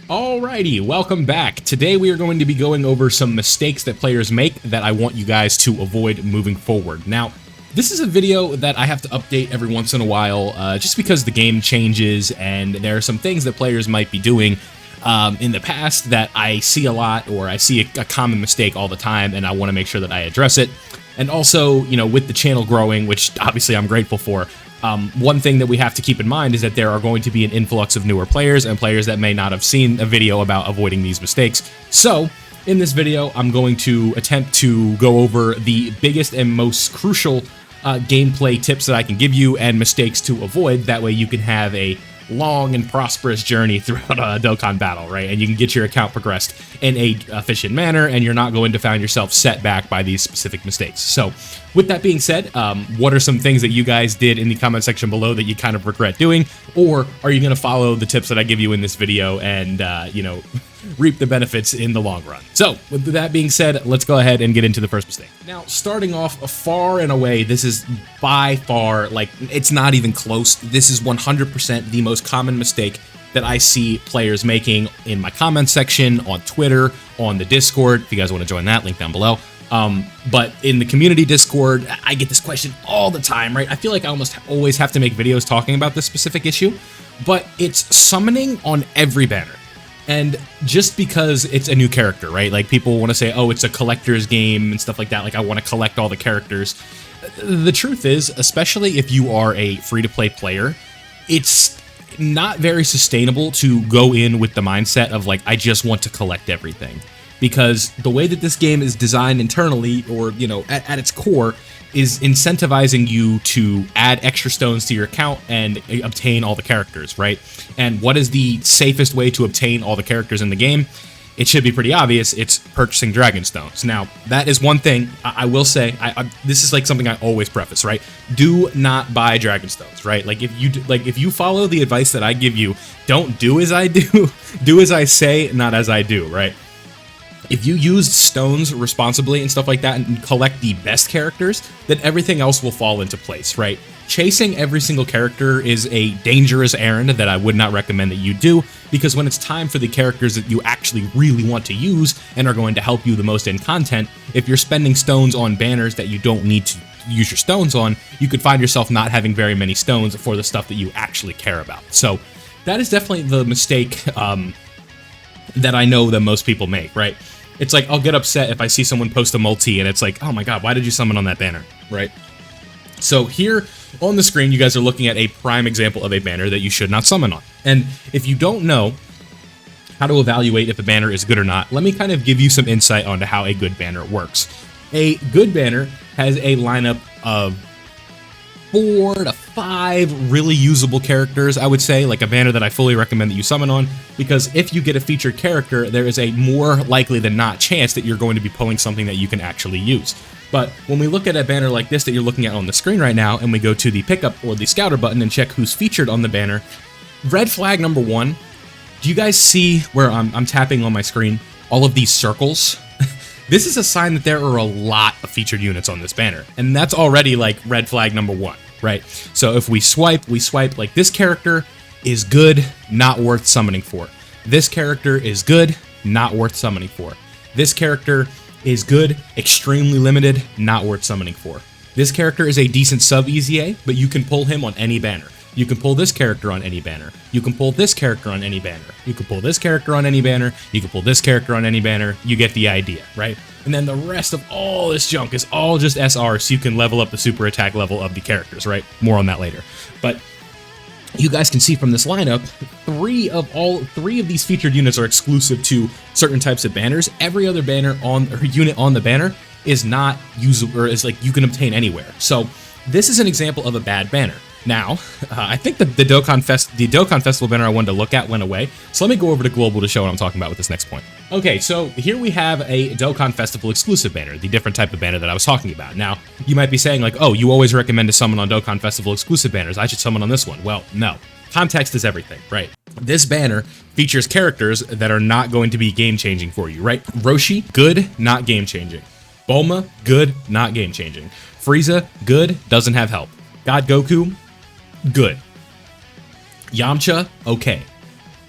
Alrighty, welcome back. Today we are going to be going over some mistakes that players make that I want you guys to avoid moving forward. Now, this is a video that I have to update every once in a while, just because the game changes and there are some things that players might be doing in the past that I see a lot, or I see a common mistake all the time, and I want to make sure that I address it. And also, you know, with the channel growing, which obviously I'm grateful for, one thing that we have to keep in mind is that there are going to be an influx of newer players and players that may not have seen a video about avoiding these mistakes. So, in this video, I'm going to attempt to go over the biggest and most crucial gameplay tips that I can give you and mistakes to avoid. That way you can have a long and prosperous journey throughout a Dokkan battle, right? And you can get your account progressed in a efficient manner, and you're not going to find yourself set back by these specific mistakes. So, with that being said, what are some things that you guys did in the comment section below that you kind of regret doing? Or are you going to follow the tips that I give you in this video and, you know, reap the benefits in the long run? So, with that being said, let's go ahead and get into the first mistake. Now, starting off far and away, this is by far, like, it's not even close. This is 100% the most common mistake that I see players making in my comment section, on Twitter, on the Discord. If you guys want to join that, link down below. But in the community Discord, I get this question all the time, right? I feel like I almost always have to make videos talking about this specific issue, but it's summoning on every banner. And just because it's a new character, right? Like, people want to say, oh, it's a collector's game and stuff like that. Like, I want to collect all the characters. The truth is, especially if you are a free-to-play player, it's not very sustainable to go in with the mindset of, like, I just want to collect everything. Because the way that this game is designed internally, or, you know, at its core, is incentivizing you to add extra stones to your account and obtain all the characters, right? And what is the safest way to obtain all the characters in the game? It should be pretty obvious. It's purchasing dragon stones. Now, that is one thing I will say. This is like something I always preface, right? Do not buy dragon stones, right? Like, if you follow the advice that I give you, don't do as I do. Do as I say, not as I do, right? If you use stones responsibly and stuff like that and collect the best characters, then everything else will fall into place, right? Chasing every single character is a dangerous errand that I would not recommend that you do, because when it's time for the characters that you actually really want to use and are going to help you the most in content, if you're spending stones on banners that you don't need to use your stones on, you could find yourself not having very many stones for the stuff that you actually care about. So that is definitely the mistake that I know that most people make, right? It's like, I'll get upset if I see someone post a multi and it's like, oh my god, why did you summon on that banner, right? So here on the screen, you guys are looking at a prime example of a banner that you should not summon on. And if you don't know how to evaluate if a banner is good or not, let me kind of give you some insight onto how a good banner works. A good banner has a lineup of 4 to 5 really usable characters, I would say, like a banner that I fully recommend that you summon on, because if you get a featured character, there is a more likely than not chance that you're going to be pulling something that you can actually use. But when we look at a banner like this that you're looking at on the screen right now, and we go to the pickup or the scouter button and check who's featured on the banner, red flag number 1, do you guys see where I'm tapping on my screen, all of these circles? This is a sign that there are a lot of featured units on this banner, and that's already like red flag number 1, right? So if we swipe like, this character is good, not worth summoning for. This character is good, not worth summoning for. This character is good, extremely limited, not worth summoning for. This character is a decent sub EZA, but you can pull him on any banner. You can pull this character on any banner. You can pull this character on any banner. You can pull this character on any banner. You can pull this character on any banner. You get the idea, right? And then the rest of all this junk is all just SR, so you can level up the super attack level of the characters, right? More on that later. But you guys can see from this lineup, three of these featured units are exclusive to certain types of banners. Every other banner or unit on the banner is not usable, or is like you can obtain anywhere. So this is an example of a bad banner. Now, I think the Dokkan Festival banner I wanted to look at went away, so let me go over to Global to show what I'm talking about with this next point. Okay, so here we have a Dokkan Festival exclusive banner, the different type of banner that I was talking about. Now, you might be saying like, oh, you always recommend to summon on Dokkan Festival exclusive banners, I should summon on this one. Well, no. Context is everything, right? This banner features characters that are not going to be game-changing for you, right? Roshi, good, not game-changing. Bulma, good, not game-changing. Frieza, good, doesn't have help. God Goku, good. Yamcha, okay.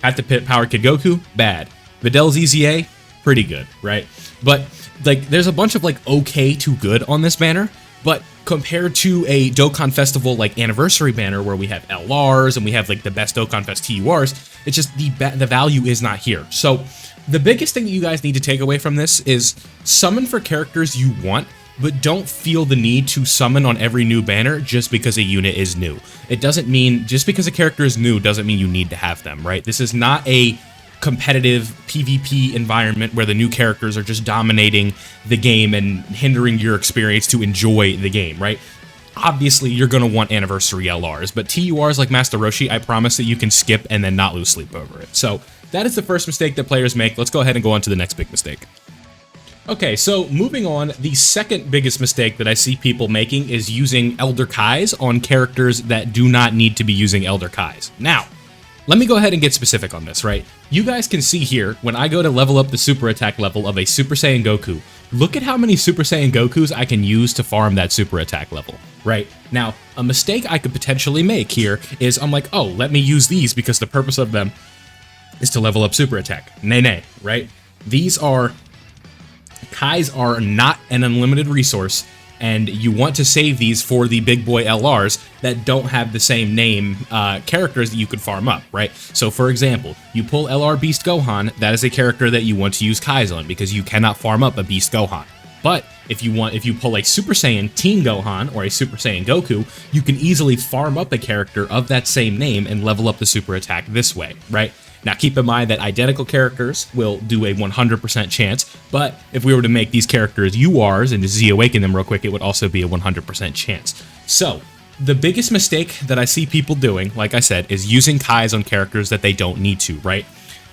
Have to pit Power Kid Goku? Bad. Videl's EZA? Pretty good, right? But like, there's a bunch of like okay to good on this banner, but compared to a Dokkan Festival like anniversary banner where we have LRs and we have like the best Dokkan Fest TURs, it's just the value is not here. So the biggest thing that you guys need to take away from this is summon for characters you want, but don't feel the need to summon on every new banner just because a unit is new. It doesn't mean, just because a character is new doesn't mean you need to have them, right? This is not a competitive PvP environment where the new characters are just dominating the game and hindering your experience to enjoy the game, right? Obviously, you're going to want anniversary LRs, but TURs like Master Roshi, I promise that you can skip and then not lose sleep over it. So that is the first mistake that players make. Let's go ahead and go on to the next big mistake. Okay, so moving on, the second biggest mistake that I see people making is using Elder Kais on characters that do not need to be using Elder Kais. Now, let me go ahead and get specific on this, right? You guys can see here, when I go to level up the super attack level of a Super Saiyan Goku, look at how many Super Saiyan Gokus I can use to farm that super attack level, right? Now, a mistake I could potentially make here is I'm like, oh, let me use these because the purpose of them is to level up super attack. Nay, right? Kais are not an unlimited resource, and you want to save these for the big boy LRs that don't have the same name characters that you could farm up, right? So for example, you pull LR Beast Gohan, that is a character that you want to use Kais on because you cannot farm up a Beast Gohan. But if you pull a Super Saiyan Teen Gohan or a Super Saiyan Goku, you can easily farm up a character of that same name and level up the super attack this way, right? Now, keep in mind that identical characters will do a 100% chance, but if we were to make these characters URs and just Z-awaken them real quick, it would also be a 100% chance. So, the biggest mistake that I see people doing, like I said, is using Kais on characters that they don't need to, right?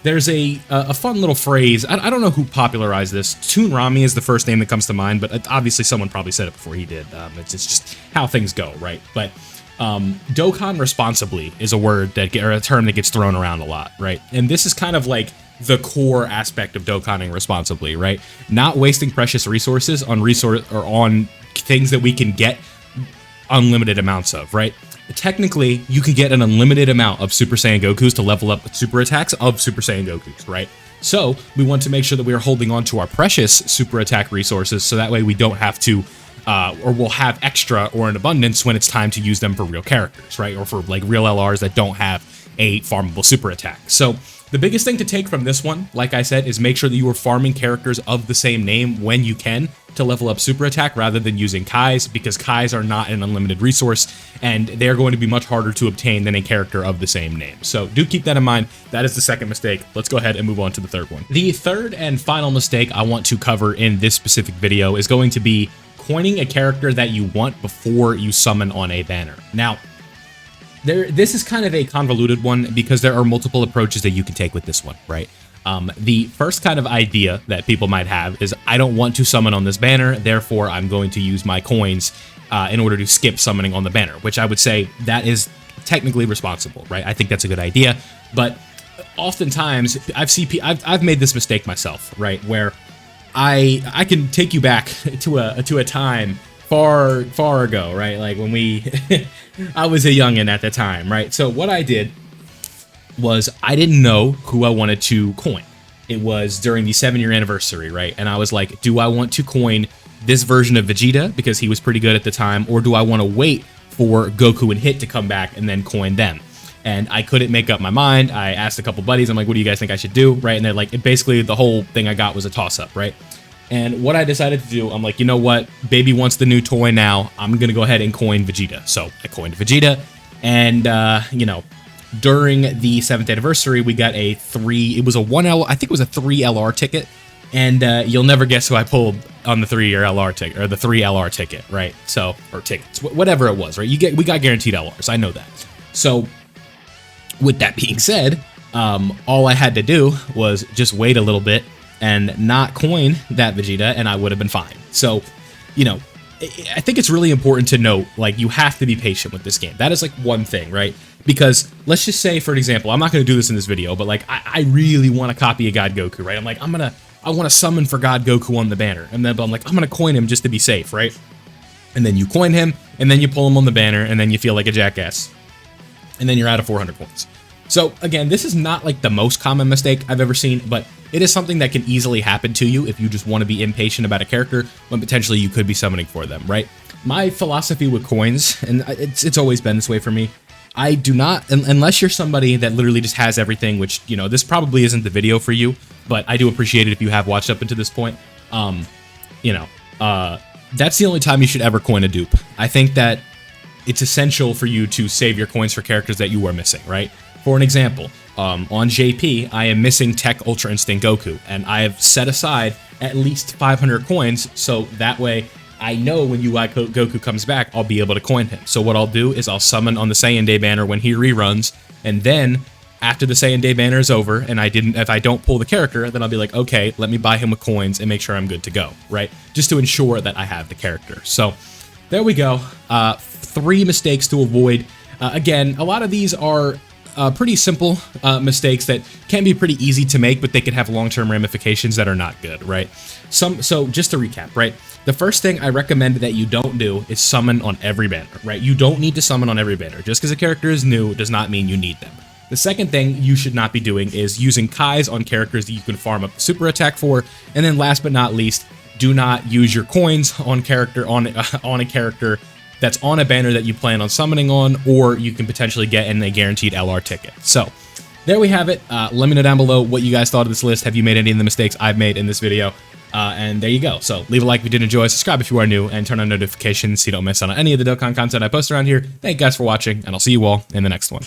There's a fun little phrase, I don't know who popularized this, Toon Rami is the first name that comes to mind, but obviously someone probably said it before he did. It's just how things go, right? But Dokkan responsibly is a word or a term that gets thrown around a lot, right? And this is kind of like the core aspect of Dokkaning responsibly, right? Not wasting precious resources on on things that we can get unlimited amounts of, right? Technically, you can get an unlimited amount of Super Saiyan Gokus to level up super attacks of Super Saiyan Gokus, right? So we want to make sure that we are holding on to our precious super attack resources so that way we don't have to or we'll have extra or in abundance when it's time to use them for real characters, right? Or for like real LRs that don't have a farmable super attack. So the biggest thing to take from this one, like I said, is make sure that you are farming characters of the same name when you can to level up super attack rather than using Kais, because Kais are not an unlimited resource and they're going to be much harder to obtain than a character of the same name. So do keep that in mind. That is the second mistake. Let's go ahead and move on to the third one. The third and final mistake I want to cover in this specific video is going to be coining a character that you want before you summon on a banner. Now, this is kind of a convoluted one because there are multiple approaches that you can take with this one, right? The first kind of idea that people might have is, I don't want to summon on this banner, therefore I'm going to use my coins in order to skip summoning on the banner, which I would say that is technically responsible, right? I think that's a good idea, but oftentimes I've made this mistake myself, right? Where I can take you back to a time far ago, right? Like when I was a youngin' at the time, right? So what I did was I didn't know who I wanted to coin. It was during the 7-year anniversary, right? And I was like, do I want to coin this version of Vegeta because he was pretty good at the time, or do I want to wait for Goku and Hit to come back and then coin them? And I couldn't make up my mind. I asked a couple buddies, I'm like, what do you guys think I should do, right? And they're like, basically the whole thing I got was a toss-up, right? And what I decided to do, I'm like, you know what? Baby wants the new toy now. I'm going to go ahead and coin Vegeta. So I coined Vegeta, and, you know, during the 7th anniversary, we got I think it was a 3 LR ticket, and you'll never guess who I pulled on the 3-year LR ticket, or the 3 LR ticket, right? So, or tickets, whatever it was, right? We got guaranteed LRs, I know that. So, with that being said, all I had to do was just wait a little bit and not coin that Vegeta, and I would have been fine. So, you know, I think it's really important to note, like, you have to be patient with this game. That is, like, one thing, right? Because, let's just say, for example, I'm not going to do this in this video, but, like, I really want to copy a God Goku, right? I'm like, I want to summon for God Goku on the banner, and then I'm like, I'm going to coin him just to be safe, right? And then you coin him, and then you pull him on the banner, and then you feel like a jackass. And then you're out of 400 coins. So again, this is not like the most common mistake I've ever seen, but it is something that can easily happen to you if you just want to be impatient about a character when potentially you could be summoning for them, right? My philosophy with coins, and it's always been this way for me, I do not, unless you're somebody that literally just has everything, which, you know, this probably isn't the video for you, but I do appreciate it if you have watched up until this point. You know, that's the only time you should ever coin a dupe. I think that it's essential for you to save your coins for characters that you are missing, right? For an example, on JP, I am missing Tech Ultra Instinct Goku, and I have set aside at least 500 coins, so that way I know when UI Goku comes back, I'll be able to coin him. So what I'll do is I'll summon on the Saiyan Day banner when he reruns, and then after the Saiyan Day banner is over, and if I don't pull the character, then I'll be like, okay, let me buy him with coins and make sure I'm good to go, right? Just to ensure that I have the character. So there we go. 3 mistakes to avoid. Again, a lot of these are pretty simple mistakes that can be pretty easy to make, but they can have long-term ramifications that are not good, right? So just to recap, right? The first thing I recommend that you don't do is summon on every banner, right? You don't need to summon on every banner. Just because a character is new does not mean you need them. The second thing you should not be doing is using Kais on characters that you can farm up the super attack for. And then last but not least, do not use your coins on a character that's on a banner that you plan on summoning on, or you can potentially get in a guaranteed LR ticket. So there we have it. Let me know down below what you guys thought of this list. Have you made any of the mistakes I've made in this video? And there you go. So leave a like if you did enjoy, subscribe if you are new, and turn on notifications so you don't miss out on any of the Dokkan content I post around here. Thank you guys for watching, and I'll see you all in the next one.